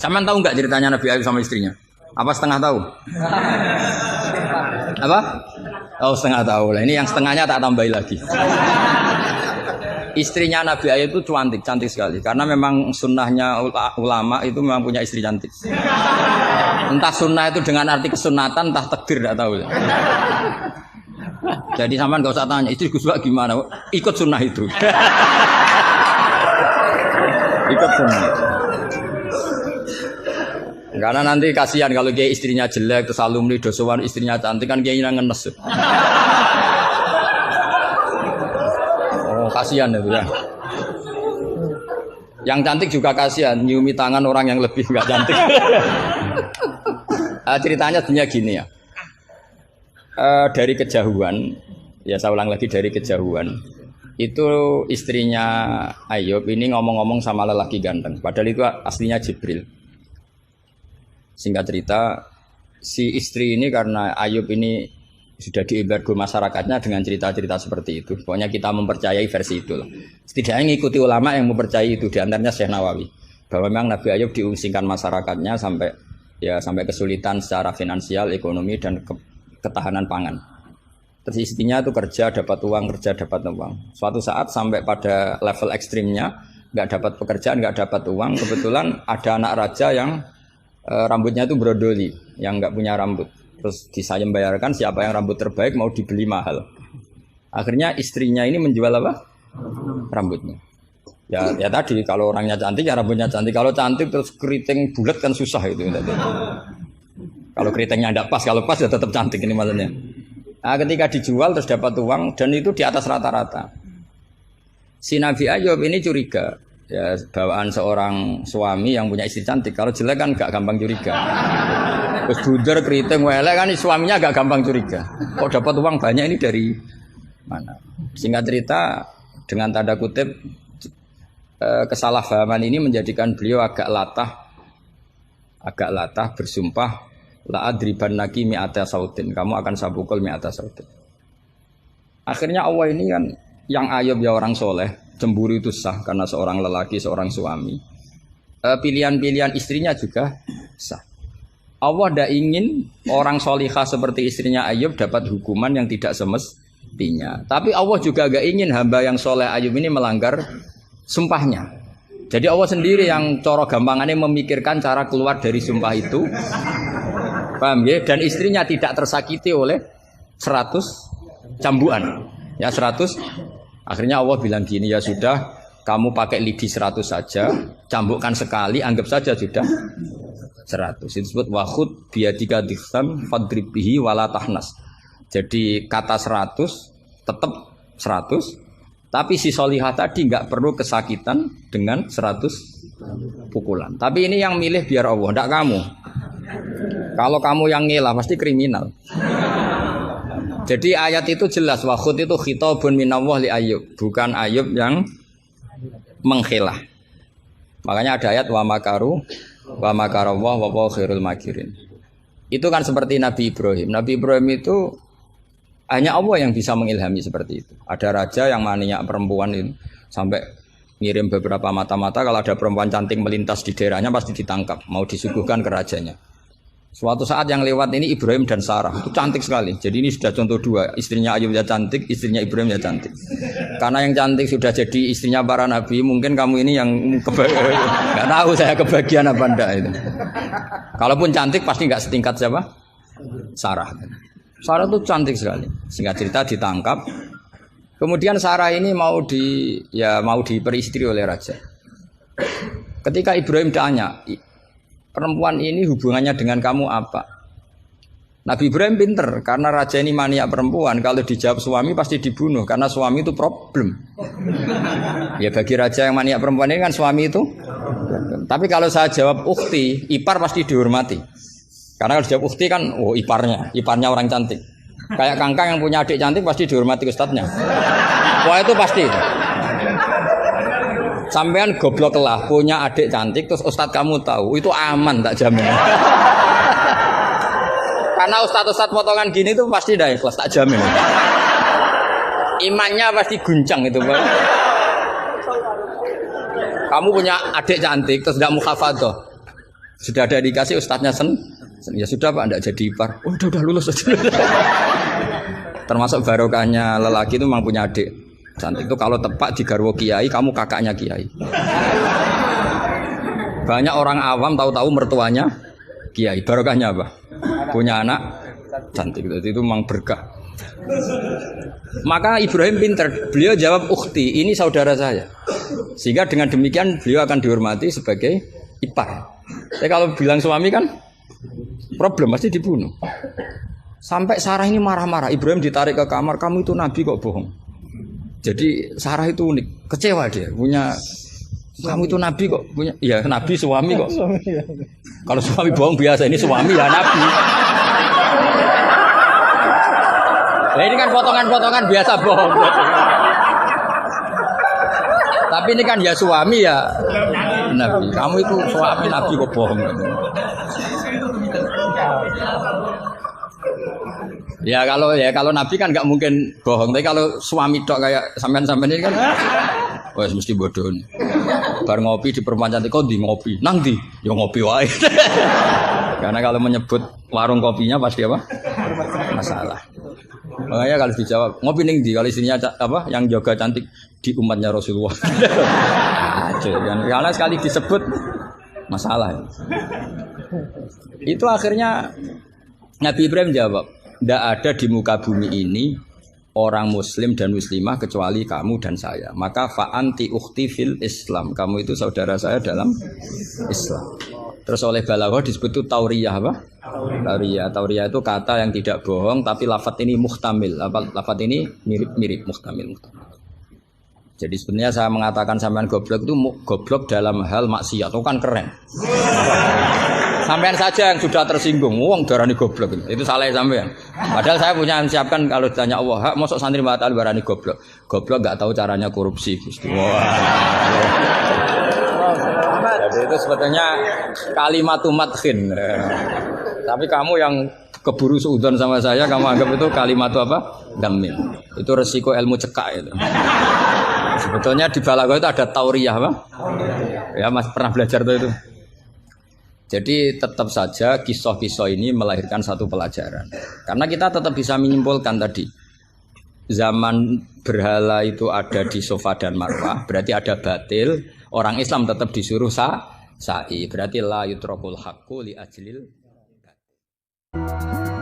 Sampean tahu nggak ceritanya Nabi Ayub sama istrinya? Apa setengah tahu? Apa? Oh, setengah tahu lah. Ini yang setengahnya tak tambahin lagi. Istrinya Nabi Ayub itu cantik sekali. Karena memang sunnahnya ulama itu memang punya istri cantik. Entah sunnah itu dengan arti kesunatan, entah takdir, tidak tahu. Jadi sampean nggak usah tanya, istri Gus Bak gimana? Ikut sunnah itu. Ikut sunnah. Karena nanti kasihan kalau dia istrinya jelek terus alumni dosowan istrinya cantik kan dia ngenes. Oh, kasihan ya, ya. Yang cantik juga kasihan, nyiumi tangan orang yang lebih enggak cantik. Ceritanya sebenarnya gini ya. Dari kejauhan, ya saya ulang lagi dari kejauhan. Itu istrinya Ayub ini ngomong-ngomong sama lelaki ganteng. Padahal itu aslinya Jibril. Singkat cerita, si istri ini karena Ayub ini sudah diembargo masyarakatnya dengan cerita-cerita seperti itu. Pokoknya kita mempercayai versi itu lah. Setidaknya mengikuti ulama yang mempercayai itu, diantaranya Syekh Nawawi. Bahwa memang Nabi Ayub diungsingkan masyarakatnya sampai kesulitan secara finansial, ekonomi, dan ketahanan pangan. Terus istrinya itu kerja dapat uang. Suatu saat sampai pada level ekstrimnya, nggak dapat pekerjaan, nggak dapat uang. Kebetulan ada anak raja yang rambutnya itu brodoli, yang nggak punya rambut. Terus disayem bayarkan siapa yang rambut terbaik mau dibeli mahal. Akhirnya istrinya ini menjual apa? Rambutnya. Ya tadi kalau orangnya cantik ya rambutnya cantik. Kalau cantik terus keriting bulat kan susah itu. Kalau keritingnya tidak pas, kalau pas ya tetap cantik ini maksudnya. Nah, ketika dijual terus dapat uang dan itu di atas rata-rata. Si Nabi Ayub ini curiga. Ya, bawaan seorang suami yang punya istri cantik. Kalau jelek kan gak gampang curiga. Terus buder, keriting, welek kan suaminya gak gampang curiga. Kok dapat uang banyak ini dari mana? Singkat cerita, dengan tanda kutip, kesalahpahaman ini menjadikan beliau agak latah bersumpah, la adribannaki mi'ata sautin. Kamu akan saya pukul mi'ata sautin. Akhirnya Allah ini kan yang Ayub ya orang soleh. Cemburu itu sah karena seorang lelaki, seorang suami. Pilihan-pilihan istrinya juga sah. Allah tidak ingin orang solihah seperti istrinya Ayub dapat hukuman yang tidak semestinya. Tapi Allah juga gak ingin hamba yang soleh Ayub ini melanggar sumpahnya. Jadi Allah sendiri yang coro gampangannya memikirkan cara keluar dari sumpah itu. Paham ya? Dan istrinya tidak tersakiti oleh 100 cambuan. Ya 100. Akhirnya Allah bilang gini, ya sudah, kamu pakai lidi 100 saja, cambukkan sekali, anggap saja sudah 100. Itu disebut wahud biadika dikhtam fadribihi wala tahnas. Jadi kata 100 tetap 100, tapi si solihah tadi nggak perlu kesakitan dengan 100 pukulan. Tapi ini yang milih biar Allah, tidak kamu. Kalau kamu yang ngelah pasti kriminal. Jadi ayat itu jelas wahud itu khitabun minallah li Ayub, bukan Ayub yang mengkhilah. Makanya ada ayat wa makaru wa makarallah wa huwa khairul makirin. Itu kan seperti Nabi Ibrahim. Nabi Ibrahim itu hanya Allah yang bisa mengilhami seperti itu. Ada raja yang maniak perempuan itu sampai ngirim beberapa mata-mata kalau ada perempuan cantik melintas di daerahnya pasti ditangkap, mau disuguhkan ke rajanya. Suatu saat yang lewat ini Ibrahim dan Sarah, itu cantik sekali. Jadi ini sudah contoh dua, istrinya Ayub ya cantik, istrinya Ibrahim ya cantik. Karena yang cantik sudah jadi istrinya para nabi, mungkin kamu ini yang nggak tahu saya kebagian apa enggak itu. Kalaupun cantik pasti nggak setingkat siapa? Sarah. Sarah itu cantik sekali. Singkat cerita ditangkap. Kemudian Sarah ini mau diperistri oleh raja. Ketika Ibrahim tanya, perempuan ini hubungannya dengan kamu apa? Nabi Ibrahim pinter, karena raja ini maniak perempuan. Kalau dijawab suami pasti dibunuh, karena suami itu problem. Ya bagi raja yang maniak perempuan ini kan suami itu problem. Tapi kalau saya jawab ukhti, ipar pasti dihormati. Karena kalau dijawab ukhti kan, oh iparnya orang cantik. Kayak Kangkang yang punya adik cantik pasti dihormati ustadznya. Wah itu pasti. Sampean goblok lah punya adik cantik terus ustadz kamu tahu itu aman tak jamin. Karena ustadz potongan gini tuh pasti dah ikhlas tak jamin. Imannya pasti guncang itu. Kamu punya adik cantik terus tidak mukhafadzah. Sudah ada dikasih ustadznya ya sudah Pak, enggak jadi ipar. Oh, udah lulus aja. Termasuk barokahnya lelaki itu memang punya adik cantik itu kalau tepat di garwo kiai, kamu kakaknya kiai. Banyak orang awam tahu-tahu mertuanya kiai. Barokahnya apa? Punya anak cantik itu memang berkah. Maka Ibrahim pinter, beliau jawab ukhti, ini saudara saya. Sehingga dengan demikian beliau akan dihormati sebagai ipar. Tapi kalau bilang suami kan problem, pasti dibunuh. Sampai Sarah ini marah-marah, Ibrahim ditarik ke kamar, kamu itu nabi kok bohong. Jadi Sarah itu unik, kecewa dia, punya kamu itu nabi kok punya, ya nabi suami kok. Kalau suami bohong biasa, ini suami ya nabi. Nah, ini kan potongan-potongan biasa bohong. Tapi ini kan ya suami ya nabi. Kamu itu suami nabi kok bohong. Ya kalau nabi kan nggak mungkin bohong. Tapi kalau suami tok kayak sampean-sampean ini kan, wes mesti bodoh. Bar ngopi di perempuan cantik kok di ngopi, nang di, ya ngopi wae. Karena kalau menyebut warung kopinya pasti apa? Masalah. Makanya kalau dijawab ngopi ning di, kalau istrinya apa yang jaga cantik di umatnya Rasulullah. Karena sekali disebut masalah. Itu akhirnya Nabi Ibrahim jawab, tidak ada di muka bumi ini orang muslim dan muslimah kecuali kamu dan saya. Maka fa'anti ukhti fil Islam. Kamu itu saudara saya dalam Islam. Terus oleh balaghah disebut itu tauriyah apa? Tauriyah itu kata yang tidak bohong tapi lafadz ini muhtamil. Lafadz ini mirip-mirip muhtamil. Jadi sebenarnya saya mengatakan sampean goblok itu goblok dalam hal maksiat. Itu kan keren. Sampean saja yang sudah tersinggung, wong darani goblok itu salah sampean. Padahal saya punya siapkan kalau ditanya Allah, hak mosok santri batal darani goblok. Goblok enggak tahu caranya korupsi, Gusti. Jadi itu sebetulnya kalimat madkhin. Tapi kamu yang keburu suudzon sama saya, kamu anggap itu kalimat apa? Gamil. Itu resiko ilmu cekak itu. Sebetulnya di balaghah itu ada tauriyah apa? Ya Mas pernah belajar tuh itu. Jadi tetap saja kisah-kisah ini melahirkan satu pelajaran. Karena kita tetap bisa menyimpulkan tadi. Zaman berhala itu ada di Safa dan Marwah, berarti ada batil. Orang Islam tetap disuruh sa'i. Berarti la yutrakul haqqu li ajlil batil.